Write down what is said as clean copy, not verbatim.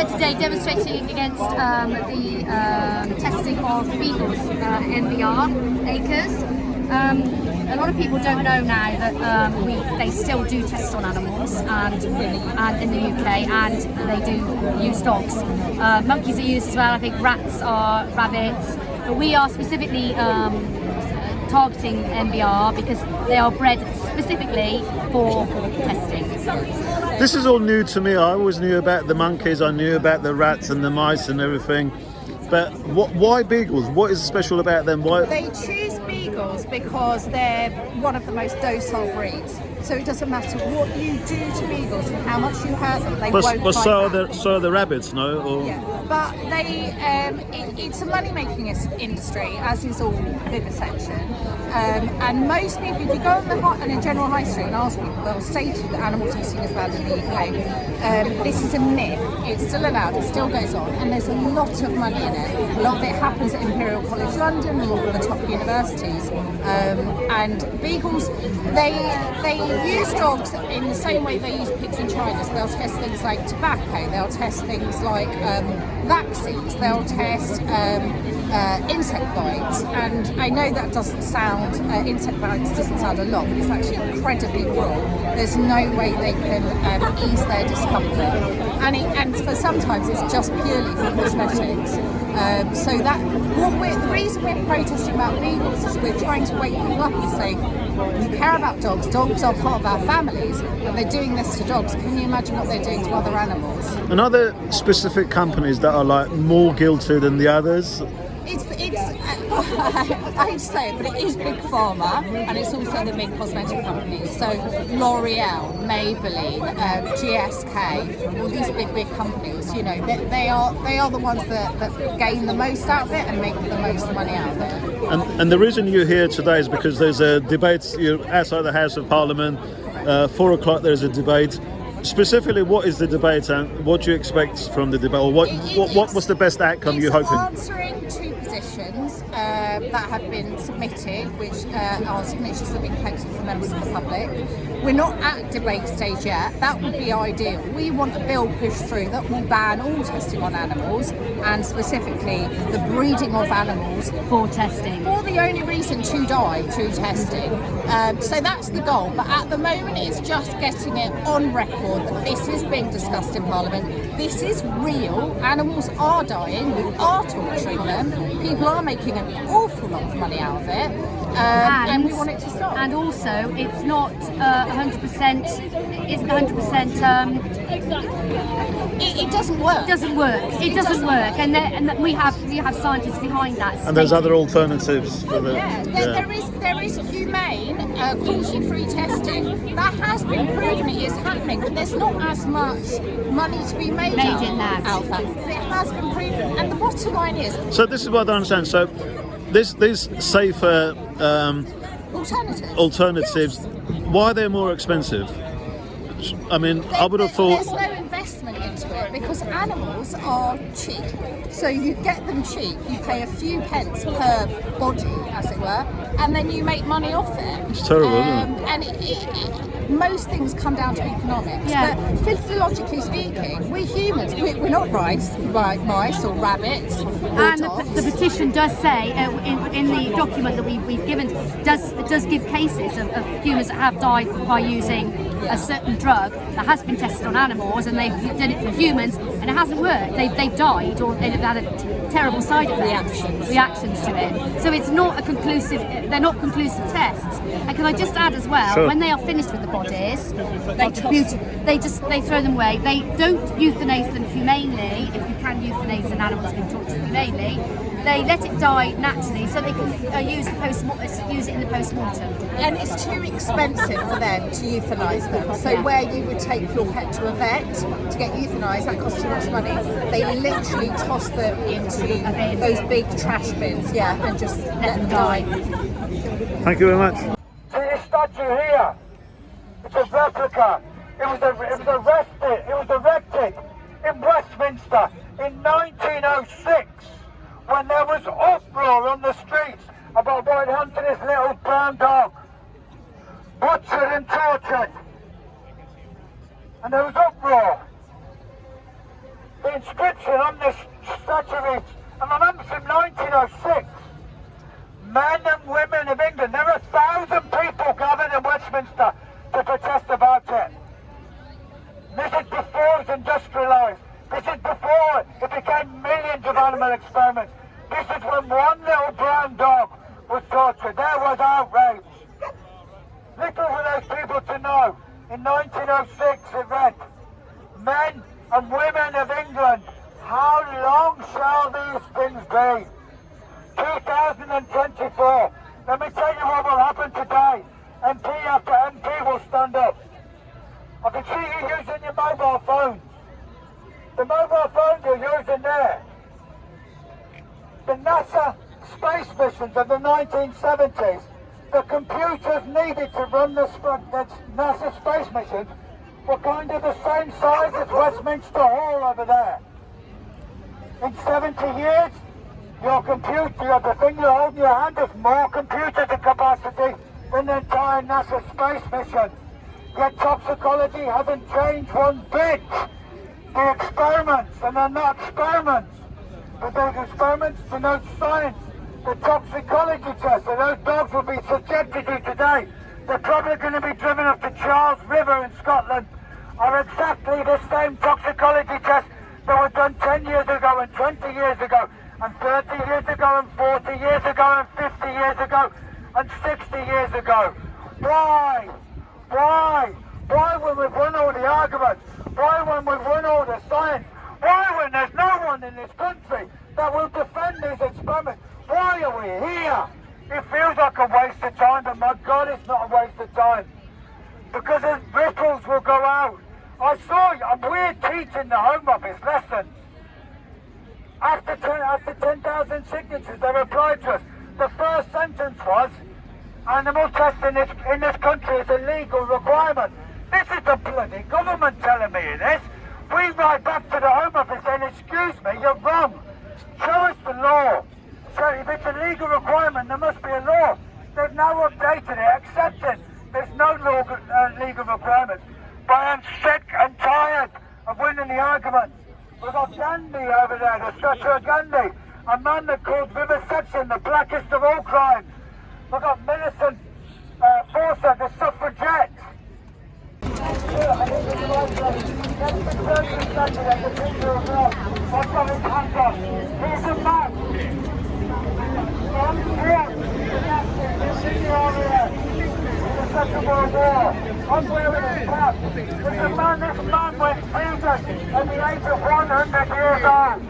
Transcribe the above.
here today demonstrating against the testing of Beagles, MBR acres. A lot of people don't know now that they still do test on animals, and in the UK, and they do use dogs. Monkeys are used as well. I think rats are rabbits, but we are specifically targeting MBR because they are bred specifically for testing. This is all new to me. I always knew about the monkeys, I knew about the rats and the mice and everything. But why Beagles? What is special about them? Why? They choose Beagles because they're one of the most docile breeds. So it doesn't matter what you do to Beagles and how much you hurt them, they won't fight back. So are the rabbits, no? Or? Yeah, but it's a money-making industry, as is all vivisection. And most people, if you go on a general high street and ask people, they'll say to you that animal testing is bad in the UK. This is a myth. It's still allowed. It still goes on, and there's a lot of money in it. A lot of it happens at Imperial College London and all of the top universities. And Beagles, they use dogs in the same way they use pigs in China. So they'll test things like tobacco. They'll test things like vaccines. They'll test insect bites. And I know that doesn't sound, insect bites doesn't sound a lot, but it's actually incredibly cruel. There's no way they can ease their discomfort. And for sometimes it's just purely for cosmetics. So the reason we're protesting about Beagles is we're trying to wake people up and say, you care about dogs, dogs are part of our families, and they're doing this to dogs. Can you imagine what they're doing to other animals? And are there specific companies that are like more guilty than the others? I hate to say it, but it is Big Pharma, and it's also the big cosmetic companies. So L'Oreal, Maybelline, GSK, all these big companies, you know, they are the ones that gain the most out of it and make the most money out of it. And the reason you're here today is because there's a debate outside the House of Parliament. 4 o'clock there's a debate. Specifically, what is the debate and what do you expect from the debate? Or what was the best outcome you're hoping? Answering two positions that have been submitted, which are signatures that have been collected from members of the public. We're not at debate stage yet. That would be ideal. We want a bill pushed through that will ban all testing on animals, and specifically the breeding of animals for testing. For the only reason to die through testing. So that's the goal. But at the moment, it's just getting it on record that this is being discussed in Parliament. This is real. Animals are dying. We are torturing them. People are making an awful lot of money out of it. And we want it to stop. And also, it's not 100%. Isn't 100%. It doesn't work. It doesn't work. It doesn't work. And we have scientists behind that. And there's other alternatives. There is humane, cruelty-free testing that has been proven it is happening, but there's not as much money to be made out in that. Out of that. It has been proven, and the bottom line is. So this is what I don't understand. So these safer alternatives, yes. Why are they more expensive? I mean, I would have thought. There's no investment into it because animals are cheap. So you get them cheap, you pay a few pence per body, as it were, and then you make money off it. It's terrible, isn't it? And most things come down to economics. Yeah. But physiologically speaking, we're humans. We're not mice or rabbits or And dogs. the petition does say, in the document that we've given, does give cases of humans that have died by using a certain drug that has been tested on animals, and they've done it for humans, and it hasn't worked. They've died, or they've had a terrible side effects, reactions to it. So it's not a conclusive. They're not conclusive tests. And can I just add as well, Sure. when they are finished with the bodies, they throw them away. They don't euthanize them humanely. If you can euthanize an animal that's been tortured humanely, they let it die naturally, so they can use it in the post-mortem. And it's too expensive for them to euthanize them. So where you would take your pet to a vet to get euthanized, that costs too much money. They literally toss them into those big trash bins, and just let them die. Thank you very much. See this statue here? It's a replica. It was erected in Westminster in 1906 when there was uproar on the streets about what had happened to this little brown dog. Butchered and tortured. And there was uproar. The inscription on this statue reads, and remember from 1906, men and women of England, there are 1,000 people gathered in Westminster to protest about it. This is before it was industrialised. This is before it became millions of animal experiments. This is when one little brown dog was tortured. There was outrage. Little were those people to know. In 1906 it read, men and women of England, how long shall these things be? 2024. Let me tell you what will happen today. MP after MP will stand up. I can see you using your mobile phones. The mobile phones you're using there. The NASA space missions of the 1970s, the computers needed to run the NASA space missions were kind of the same size as Westminster Hall over there. In 70 years, your computer, the thing you hold in your hand, has more computer capacity than the entire NASA space mission. Yet toxicology hasn't changed one bit. The experiments, and they're not experiments, but those experiments denote science. The toxicology tests that those dogs will be subjected to today, they're probably going to be driven up to Charles River in Scotland, are exactly the same toxicology tests that were done 10 years ago and 20 years ago and 30 years ago and 40 years ago and 50 years ago and 60 years ago. Why? Why? Why when we've won all the arguments? Why when we've won all the science? Why when there's no one in this country that will defend these experiments? Why are we here? It feels like a waste of time, but my God, it's not a waste of time. Because the ripples will go out. I saw you, and we're teaching the Home Office lessons. After 10,000 signatures, they replied to us. The first sentence was, animal testing in this country is a legal requirement. This is the bloody government telling me this. We write back to the Home Office saying, excuse me, you're wrong. Show us the law. So if it's a legal requirement, there must be a law. They've now updated it, accepting there's no legal requirements. But I'm sick and tired of winning the argument. We've got Gandhi over there, the statue of Gandhi, a man that called vivisection the blackest of all crimes. We've got Millicent Fawcett, the suffragette. Here's a man. Second World War. I'm wearing a cap. This man went vegan at the age of 100 years old.